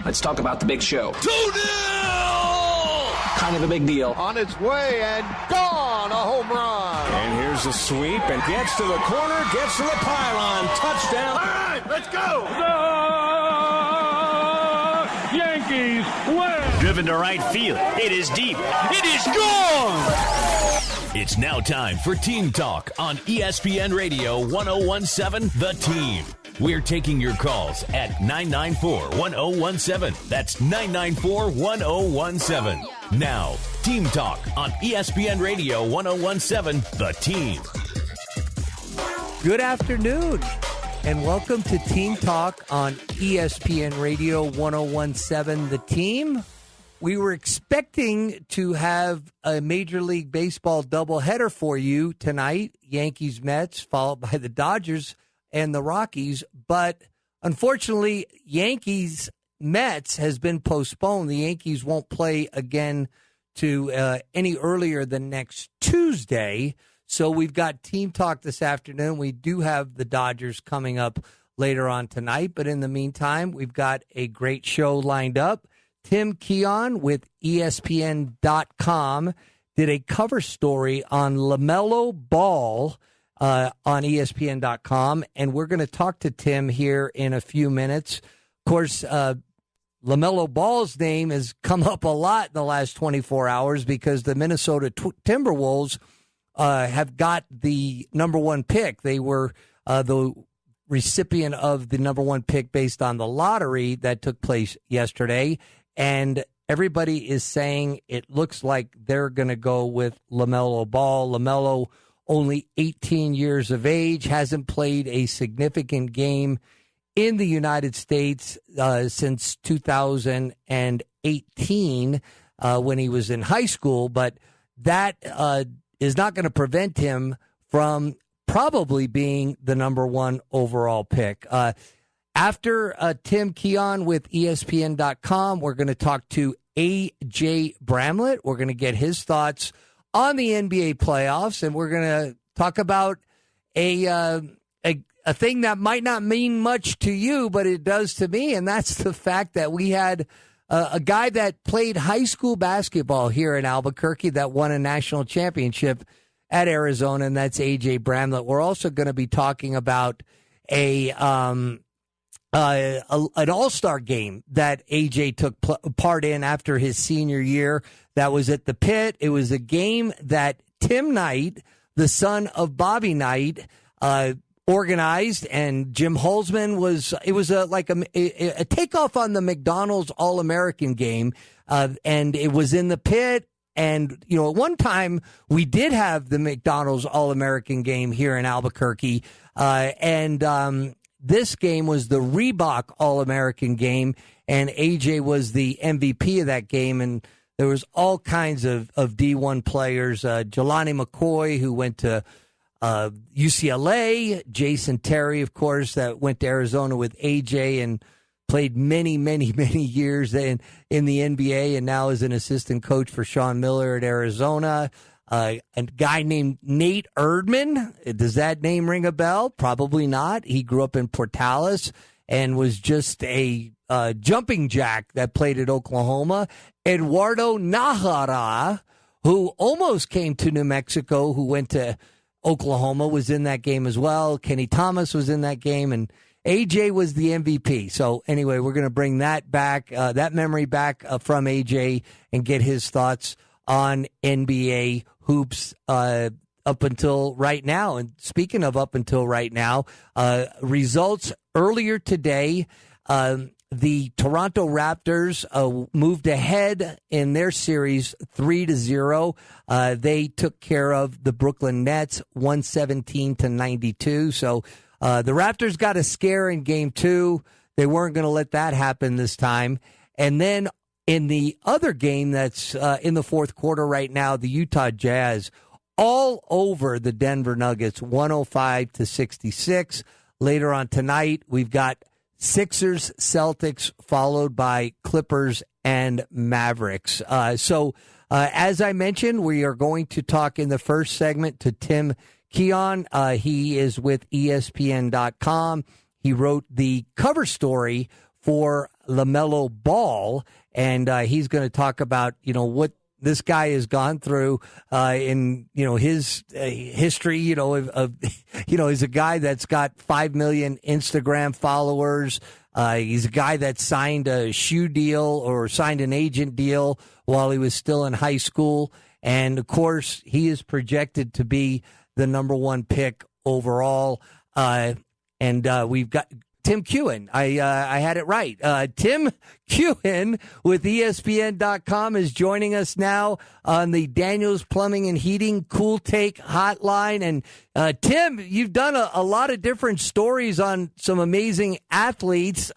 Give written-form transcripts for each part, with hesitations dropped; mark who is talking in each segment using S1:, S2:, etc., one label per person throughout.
S1: Let's talk about the big show.
S2: 2-0!
S1: Kind of a big deal.
S3: On its way and gone, a home run.
S2: And here's a sweep and gets to the corner, gets to the pylon. Touchdown.
S3: All right, let's go.
S4: The Yankees win.
S5: Driven to right field. It is deep. It is gone. It's now time for Team Talk on ESPN Radio 1017 The Team. We're taking your calls at 994-1017. That's 994-1017. Now, Team Talk on ESPN Radio 1017 The Team.
S6: Good afternoon, and welcome to Team Talk on ESPN Radio 1017 The Team. We were expecting to have a Major League Baseball doubleheader for you tonight, Yankees-Mets, followed by the Dodgers and the Rockies, but unfortunately, Yankees-Mets has been postponed. The Yankees won't play again to any earlier than next Tuesday, so we've got Team Talk this afternoon. We do have the Dodgers coming up later on tonight, but in the meantime, we've got a great show lined up. Tim Keown with ESPN.com did a cover story on LaMelo Ball on ESPN.com, and we're going to talk to Tim here in a few minutes. Of course, LaMelo Ball's name has come up a lot in the last 24 hours because the Minnesota Timberwolves have got the number one pick. They were the recipient of the number one pick based on the lottery that took place yesterday, and everybody is saying it looks like they're going to go with LaMelo Ball. LaMelo, only 18 years of age, hasn't played a significant game in the United States since 2018 when he was in high school, but that is not going to prevent him from probably being the number one overall pick. After Tim Keown with ESPN.com, we're going to talk to A.J. Bramlett. We're going to get his thoughts on the NBA playoffs, and we're going to talk about a thing that might not mean much to you, but it does to me, and that's the fact that we had a guy that played high school basketball here in Albuquerque that won a national championship at Arizona, and that's A.J. Bramlett. We're also going to be talking about an all-star game that A.J. took part in after his senior year. That was at the Pit. It was a game that Tim Knight, the son of Bobby Knight, organized, and Jim Holzman was. It was like a takeoff on the McDonald's All-American game, and it was in the Pit. And you know, at one time we did have the McDonald's All-American game here in Albuquerque, and this game was the Reebok All-American game, and AJ was the MVP of that game, and there was all kinds of D1 players. Jelani McCoy, who went to UCLA, Jason Terry, of course, that went to Arizona with AJ and played many, many, many years in the NBA, and now is an assistant coach for Sean Miller at Arizona. A guy named Nate Erdman. Does that name ring a bell? Probably not. He grew up in Portales and was just a jumping jack that played at Oklahoma. Eduardo Najera, who almost came to New Mexico, who went to Oklahoma, was in that game as well. Kenny Thomas was in that game, and AJ was the MVP. So anyway, we're going to bring that back, that memory back from AJ, and get his thoughts on NBA hoops up until right now. And speaking of up until right now, results earlier today, the Toronto Raptors moved ahead in their series 3-0. They took care of the Brooklyn Nets 117-92. So the Raptors got a scare in game 2. They weren't going to let that happen this time. And then in the other game that's in the fourth quarter right now, the Utah Jazz all over the Denver Nuggets, 105-66. Later on tonight, we've got Sixers, Celtics, followed by Clippers and Mavericks. So as I mentioned, we are going to talk in the first segment to Tim Keown. He is with ESPN.com. He wrote the cover story for LaMelo Ball, and he's going to talk about, what this guy has gone through in, his history, of he's a guy that's got 5 million Instagram followers. He's a guy that signed a shoe deal or signed an agent deal while he was still in high school. And, of course, he is projected to be the number 1 pick overall. And we've got Tim Keown. I had it right. Tim Keown with ESPN.com is joining us now on the Daniels Plumbing and Heating Cool Take Hotline. And Tim, you've done a lot of different stories on some amazing athletes.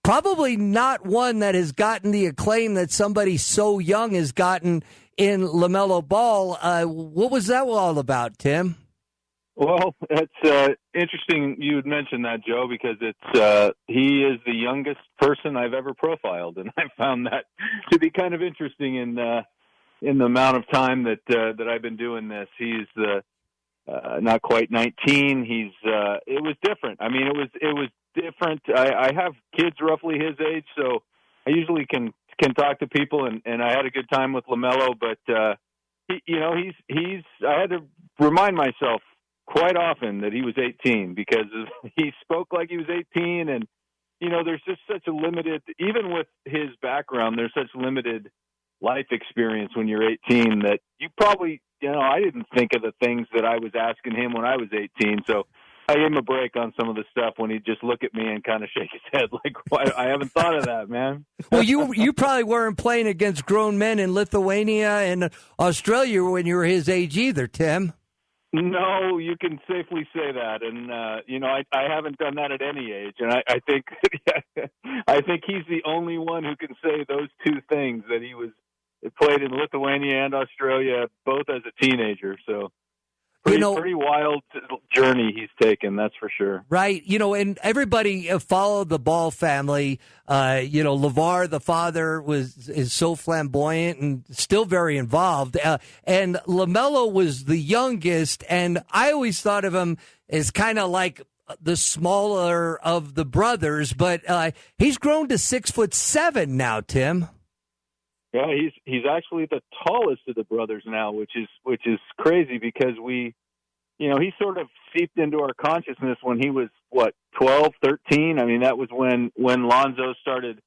S6: Probably not one that has gotten the acclaim that somebody so young has gotten in LaMelo Ball. What was that all about, Tim?
S7: Well, it's interesting you would mention that, Joe, because he is the youngest person I've ever profiled, and I found that to be kind of interesting in the amount of time that I've been doing this. He's not quite 19. It was different. I mean, it was different. I have kids roughly his age, so I usually can talk to people, and I had a good time with LaMelo, but he's I had to remind myself quite often that he was 18 because he spoke like he was 18. And, there's just such a limited, even with his background, there's such limited life experience when you're 18 that you probably, I didn't think of the things that I was asking him when I was 18. So I gave him a break on some of the stuff when he'd just look at me and kind of shake his head like, I haven't thought of that, man.
S6: Well, you probably weren't playing against grown men in Lithuania and Australia when you were his age either, Tim.
S7: No, you can safely say that, and I haven't done that at any age, and I think I think he's the only one who can say those two things, that he played in Lithuania and Australia both as a teenager. So pretty wild journey he's taken, that's for sure. Right,
S6: and everybody followed the Ball family. LeVar, the father, is so flamboyant and still very involved. And LaMelo was the youngest, and I always thought of him as kind of like the smaller of the brothers, but he's grown to 6'7" now, Tim.
S7: Yeah, he's actually the tallest of the brothers now, which is crazy because he sort of seeped into our consciousness when he was 12, 13. I mean, that was when Lonzo started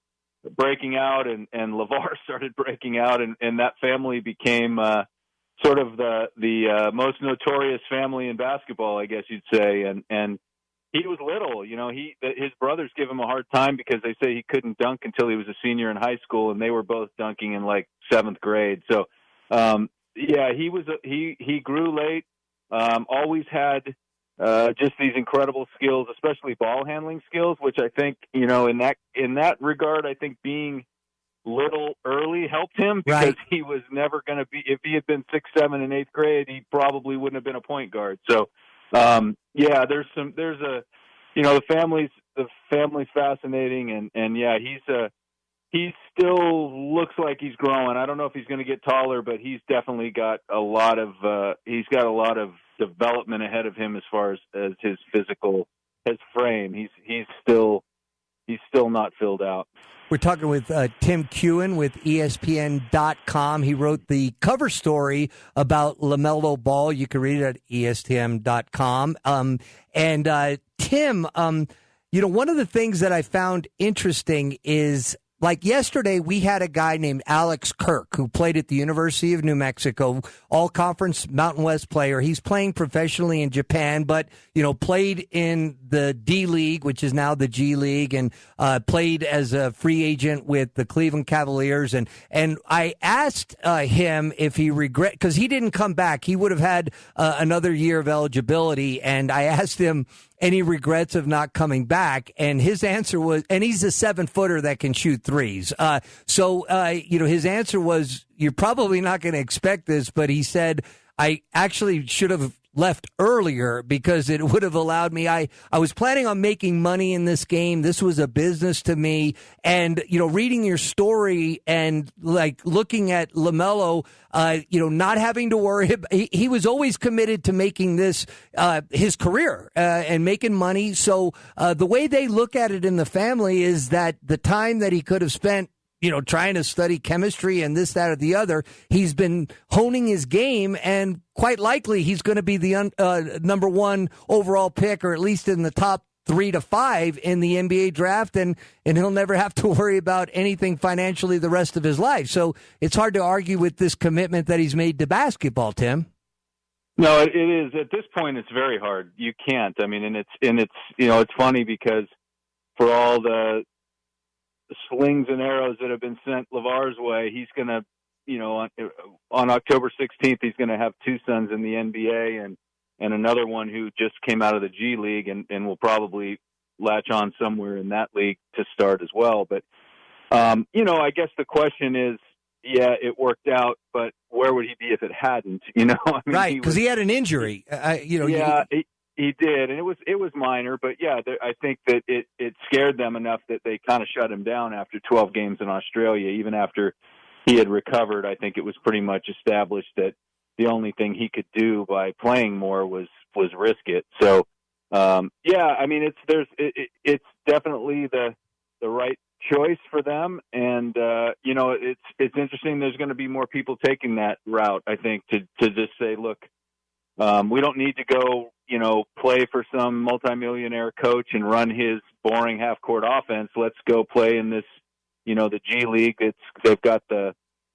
S7: breaking out and LeVar started breaking out, and that family became sort of the most notorious family in basketball, I guess you'd say. And he was little, his brothers give him a hard time because they say he couldn't dunk until he was a senior in high school, and they were both dunking in like 7th grade. So, he grew late, always had just these incredible skills, especially ball handling skills, which I think, in that regard, I think being little early helped him because
S6: right.
S7: He was never going to be, if he had been 6'7" in 8th grade, he probably wouldn't have been a point guard. So, the family's fascinating, and he still looks like he's growing. I don't know if he's going to get taller, but he's definitely got a lot of development ahead of him as far as his frame. He's still not filled out.
S6: We're talking with Tim Keown with ESPN.com. He wrote the cover story about LaMelo Ball. You can read it at ESPN.com. Tim, one of the things that I found interesting is, like yesterday, we had a guy named Alex Kirk who played at the University of New Mexico, all-conference Mountain West player. He's playing professionally in Japan, but, played in the D League, which is now the G League, and played as a free agent with the Cleveland Cavaliers. And I asked him if he because he didn't come back. He would have had another year of eligibility, and I asked him any regrets of not coming back, and his answer was, and he's a 7-footer that can shoot threes. His answer was, you're probably not going to expect this, but he said, I actually should have left earlier because it would have allowed me. I was planning on making money in this game. This was a business to me. And, reading your story and like looking at LaMelo, not having to worry. He was always committed to making this his career and making money. So the way they look at it in the family is that the time that he could have spent trying to study chemistry and this, that, or the other, he's been honing his game, and quite likely he's going to be the number one overall pick, or at least in the top 3 to 5 in the NBA draft, and he'll never have to worry about anything financially the rest of his life. So it's hard to argue with this commitment that he's made to basketball, Tim.
S7: No, it is. At this point, it's very hard. You can't. I mean, and it's funny because for all the slings and arrows that have been sent LeVar's way, he's going to, on October 16th, he's going to have 2 sons in the NBA and another one who just came out of the G League and will probably latch on somewhere in that league to start as well. But, I guess the question is, yeah, it worked out, but where would he be if it hadn't? I mean,
S6: right, because he had an injury.
S7: He did, and it was minor, but yeah, I think that it scared them enough that they kind of shut him down after 12 games in Australia. Even after he had recovered, I think it was pretty much established that the only thing he could do by playing more was risk it. So, I mean, it's definitely the right choice for them, and it's interesting. There's going to be more people taking that route, I think, to just say, look, we don't need to go, play for some multimillionaire coach and run his boring half-court offense. Let's go play in this, the G League. They've got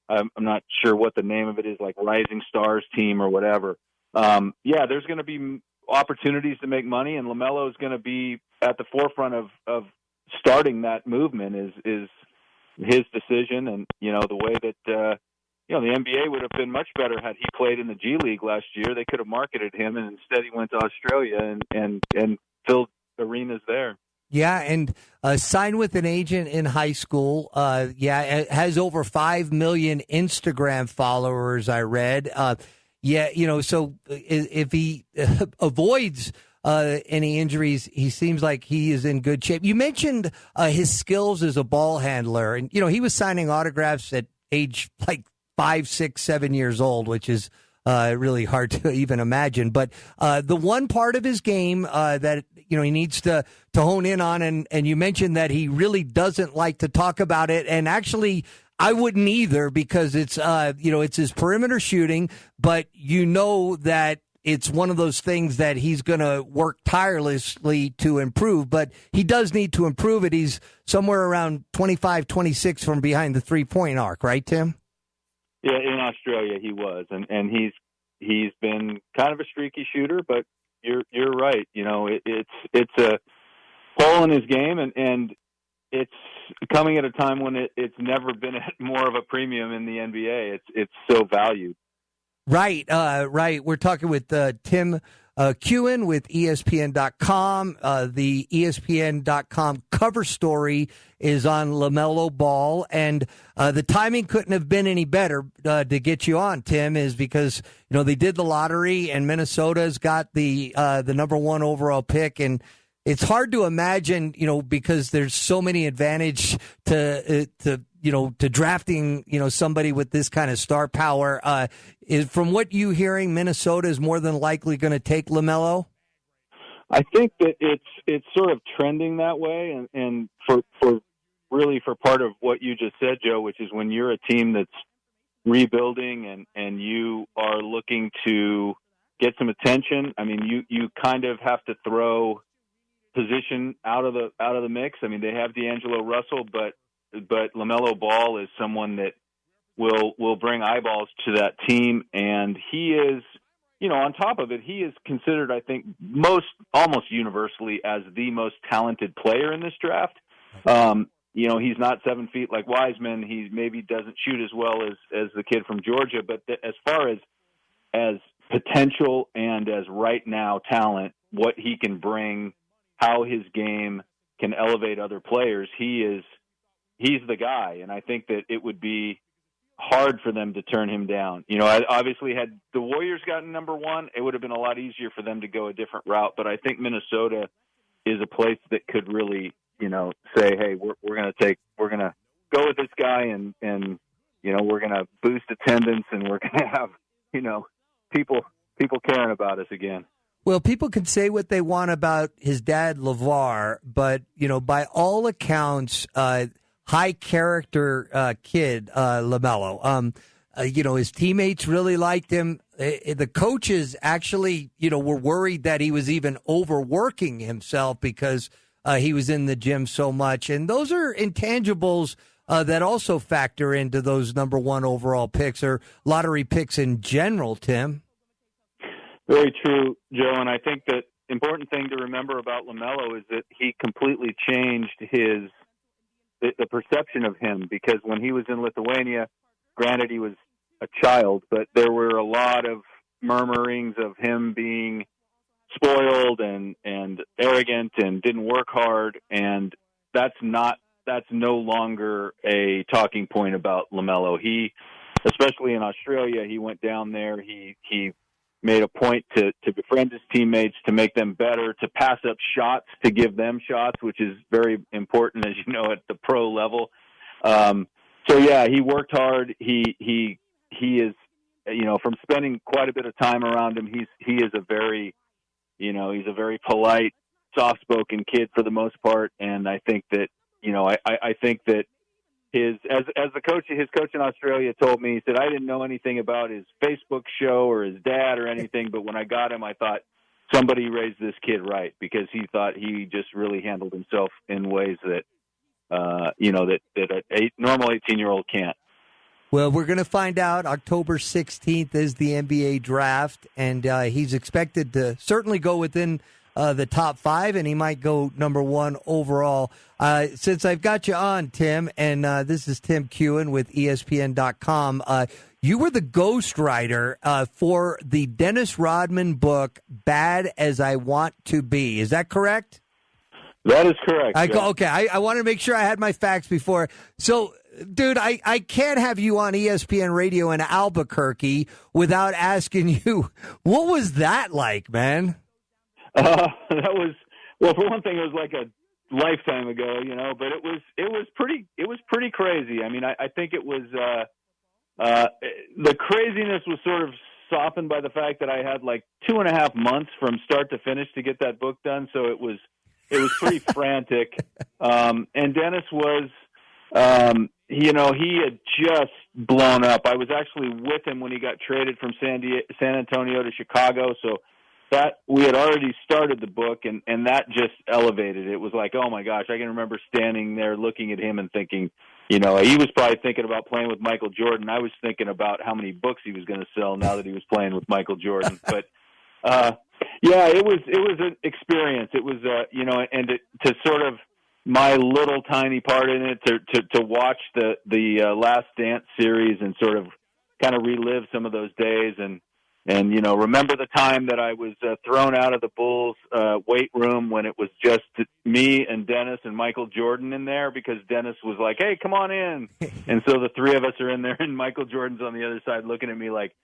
S7: I'm not sure what the name of it is, like Rising Stars team or whatever. There's going to be opportunities to make money, and LaMelo is going to be at the forefront of starting that movement is his decision. And, the way that, the NBA would have been much better had he played in the G League last year. They could have marketed him, and instead he went to Australia and filled arenas there.
S6: Yeah, and signed with an agent in high school. Has over 5 million Instagram followers, I read. So if he avoids any injuries, he seems like he is in good shape. You mentioned his skills as a ball handler, and, he was signing autographs at age like 5, 6, 7 years old, which is really hard to even imagine. But the one part of his game that he needs to hone in on, and you mentioned that he really doesn't like to talk about it, and actually I wouldn't either, because it's it's his perimeter shooting, but that it's one of those things that he's going to work tirelessly to improve, but he does need to improve it. He's somewhere around 25, 26 from behind the 3-point arc, right, Tim?
S7: Yeah, in Australia he was, and he's been kind of a streaky shooter, but you're right. It's a hole in his game, and it's coming at a time when it's never been at more of a premium in the NBA. It's so valued.
S6: Right. We're talking with Tim Keown with ESPN.com. The ESPN.com cover story is on LaMelo Ball, and the timing couldn't have been any better to get you on, Tim, is because they did the lottery, and Minnesota's got the number 1 overall pick, and it's hard to imagine, because there's so many advantage to drafting, somebody with this kind of star power. From what you're hearing, Minnesota is more than likely going to take LaMelo?
S7: I think that it's sort of trending that way, and for part of what you just said, Joe, which is when you're a team that's rebuilding and you are looking to get some attention. I mean, you kind of have to throw position out of the mix. I mean, they have D'Angelo Russell, but LaMelo Ball is someone that will bring eyeballs to that team, and he is, on top of it, he is considered, I think, almost universally as the most talented player in this draft. He's not 7 feet like Wiseman. He maybe doesn't shoot as well as the kid from Georgia, but as far as potential and as right now talent, what he can bring, how his game can elevate other players, he's the guy. And I think that it would be hard for them to turn him down. Obviously had the Warriors gotten number one, it would have been a lot easier for them to go a different route. But I think Minnesota is a place that could really, say, hey, we're going to go with this guy and we're going to boost attendance and we're going to have, people caring about us again.
S6: Well, people can say what they want about his dad, LeVar, but, by all accounts, high character kid, LaMelo. His teammates really liked him. The coaches actually, were worried that he was even overworking himself because he was in the gym so much. And those are intangibles that also factor into those number one overall picks or lottery picks in general, Tim.
S7: Very true, Joe. And I think that important thing to remember about LaMelo is that he completely changed the perception of him, because when he was in Lithuania, granted he was a child, but there were a lot of murmurings of him being spoiled and arrogant and didn't work hard. And that's no longer a talking point about LaMelo. He, especially in Australia, he went down there. He made a point to befriend his teammates, to make them better, to pass up shots, to give them shots, which is very important, as you know, at the pro level. So yeah, he worked hard. He is, from spending quite a bit of time around him, he is a very, he's a very polite, soft-spoken kid for the most part. And I think that, I think that as the coach, his coach in Australia told me, he said, I didn't know anything about his Facebook show or his dad or anything, but when I got him, I thought somebody raised this kid right, because he thought he just really handled himself in ways that, that a normal 18-year-old can't.
S6: Well, we're going to find out. October 16th is the NBA draft, and he's expected to certainly go within the top five, and he might go number one overall. Since I've got you on, Tim, and this is Tim Keown with ESPN.com, you were the ghostwriter for the Dennis Rodman book, Bad as I Want to Be. Is that correct?
S7: That is correct.
S6: Okay, I wanted to make sure I had my facts before. So, dude, I can't have you on ESPN Radio in Albuquerque without asking you, what was that like, man?
S7: That was, well, for one thing, it was like a lifetime ago, but it was pretty crazy. I mean, I think it was, the craziness was sort of softened by the fact that I had like 2.5 months from start to finish to get that book done. So it was pretty frantic. And Dennis was, he had just blown up. I was actually with him when he got traded from San Antonio to Chicago. So that we had already started the book, and that just elevated it. It was like, oh my gosh, I can remember standing there looking at him and thinking, he was probably thinking about playing with Michael Jordan. I was thinking about how many books he was going to sell now that he was playing with Michael Jordan. But yeah, it was an experience. It was and to sort of my little tiny part in it, to watch the Last Dance series and sort of kind of relive some of those days and remember the time that I was thrown out of the Bulls weight room when it was just me and Dennis and Michael Jordan in there, because Dennis was like, hey, come on in. And so the three of us are in there, and Michael Jordan's on the other side looking at me like,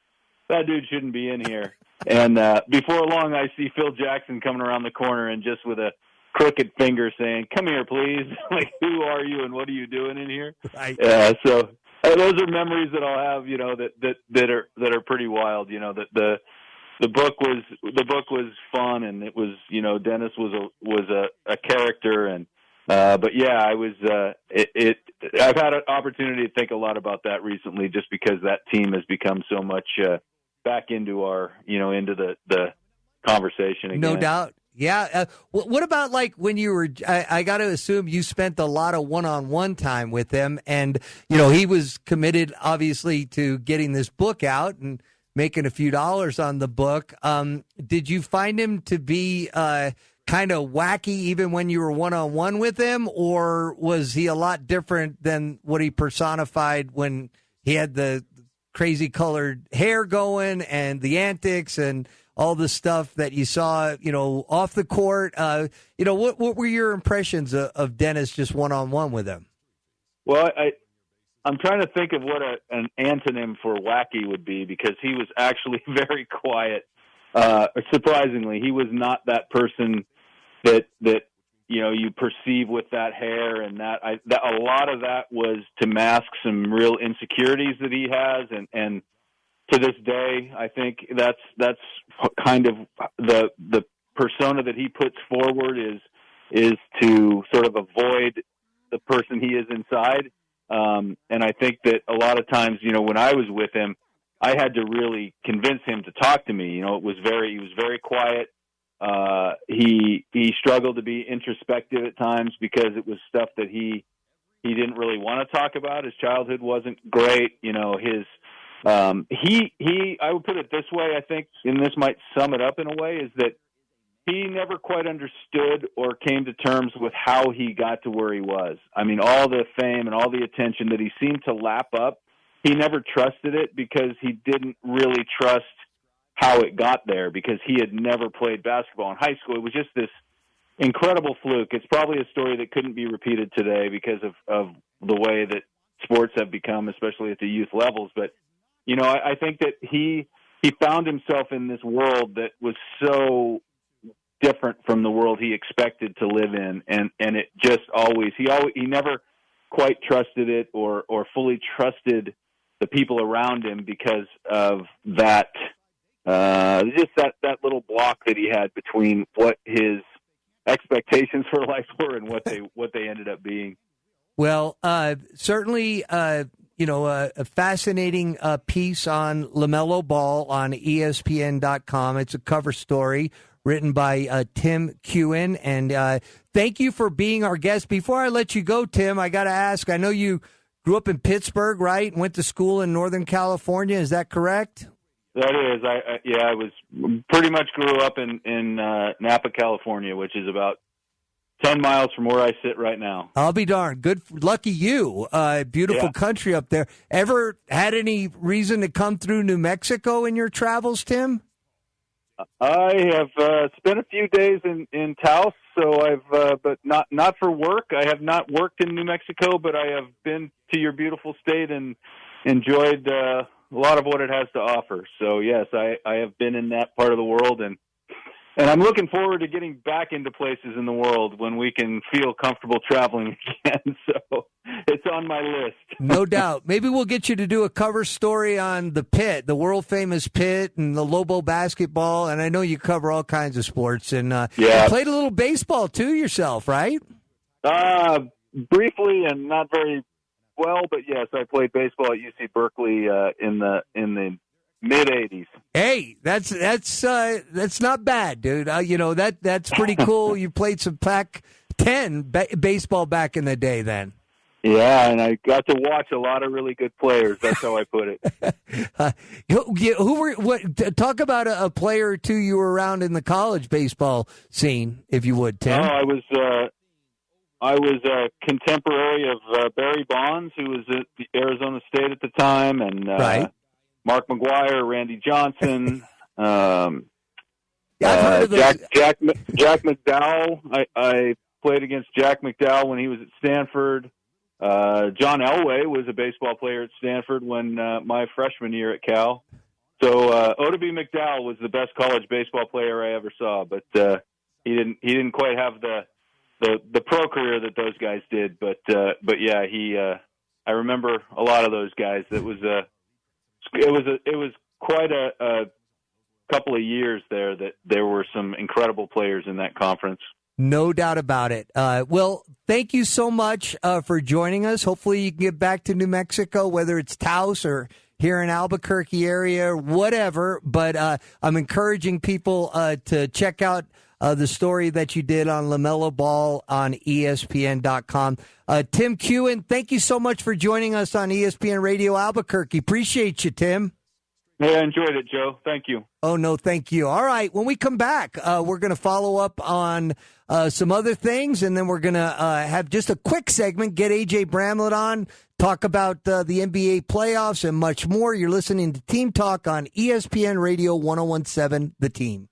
S7: that dude shouldn't be in here. And before long, I see Phil Jackson coming around the corner and just with a crooked finger saying, come here, please. Like, who are you and what are you doing in here?
S6: Right.
S7: So those are memories that I'll have, that are pretty wild. The book was fun, and it was, Dennis was a character, and but yeah, I was I've had an opportunity to think a lot about that recently, just because that team has become so much back into our into the conversation again.
S6: No doubt. Yeah. What about like when you were, I got to assume you spent a lot of one-on-one time with him, and, he was committed obviously to getting this book out and making a few dollars on the book. Did you find him to be kind of wacky even when you were one-on-one with him, or was he a lot different than what he personified when he had the crazy colored hair going and the antics and all the stuff that you saw, off the court? What were your impressions of Dennis just one-on-one with him?
S7: Well, I'm trying to think of what an antonym for wacky would be, because he was actually very quiet. Surprisingly, he was not that person that you perceive with that hair, and that a lot of that was to mask some real insecurities that he has, and to this day, I think that's kind of the persona that he puts forward is to sort of avoid the person he is inside. And I think that a lot of times, when I was with him, I had to really convince him to talk to me. He was very quiet. He struggled to be introspective at times because it was stuff that he didn't really want to talk about. His childhood wasn't great. I would put it this way, I think, and this might sum it up in a way, is that he never quite understood or came to terms with how he got to where he was. I mean, all the fame and all the attention that he seemed to lap up, he never trusted it because he didn't really trust how it got there, because he had never played basketball in high school. It was just this incredible fluke. It's probably a story that couldn't be repeated today because of the way that sports have become, especially at the youth levels. But, I think that he found himself in this world that was so different from the world he expected to live in. And it just he never quite trusted it or fully trusted the people around him because of that, just that little block that he had between what his expectations for life were and what they ended up being.
S6: Well, certainly, a fascinating piece on LaMelo Ball on ESPN.com. It's a cover story written by Tim Keown. And thank you for being our guest. Before I let you go, Tim, I got to ask, I know you grew up in Pittsburgh, right? Went to school in Northern California. Is that correct?
S7: That is. I was pretty much grew up in Napa, California, which is about 10 miles from where I sit right now.
S6: I'll be darned. Good. Lucky you. Beautiful country up there. Ever had any reason to come through New Mexico in your travels, Tim?
S7: I have spent a few days in Taos, so but not for work. I have not worked in New Mexico, but I have been to your beautiful state and enjoyed a lot of what it has to offer. So yes, I have been in that part of the world, and I'm looking forward to getting back into places in the world when we can feel comfortable traveling again. So it's on my list.
S6: No doubt. Maybe we'll get you to do a cover story on the Pit, the world-famous Pit, and the Lobo basketball. And I know you cover all kinds of sports. And you played a little baseball, too, yourself, right?
S7: Briefly and not very well, but yes, I played baseball at UC Berkeley in the mid-'80s.
S6: Hey, that's not bad, dude. That's pretty cool. You played some Pac-10 baseball back in the day then.
S7: Yeah, and I got to watch a lot of really good players. That's how I put it.
S6: Talk about a player or two you were around in the college baseball scene, if you would, Tim.
S7: Oh, I was a contemporary of Barry Bonds, who was at Arizona State at the time, and
S6: right.
S7: Mark McGuire, Randy Johnson,
S6: I've heard of those.
S7: Jack McDowell. I played against Jack McDowell when he was at Stanford. John Elway was a baseball player at Stanford when my freshman year at Cal. So Oddibe McDowell was the best college baseball player I ever saw, but he didn't quite have the pro career that those guys did. But yeah, I remember a lot of those guys. It was quite a couple of years there that there were some incredible players in that conference.
S6: No doubt about it. Well, thank you so much for joining us. Hopefully you can get back to New Mexico, whether it's Taos or here in Albuquerque area or whatever. But I'm encouraging people to check out the story that you did on LaMelo Ball on ESPN.com. Tim Keown, thank you so much for joining us on ESPN Radio Albuquerque. Appreciate you, Tim.
S7: Yeah, I enjoyed it, Joe. Thank you.
S6: Oh, no, thank you. All right, when we come back, we're going to follow up on some other things, and then we're going to have just a quick segment, get A.J. Bramlett on, talk about the NBA playoffs and much more. You're listening to Team Talk on ESPN Radio 101.7, The Team.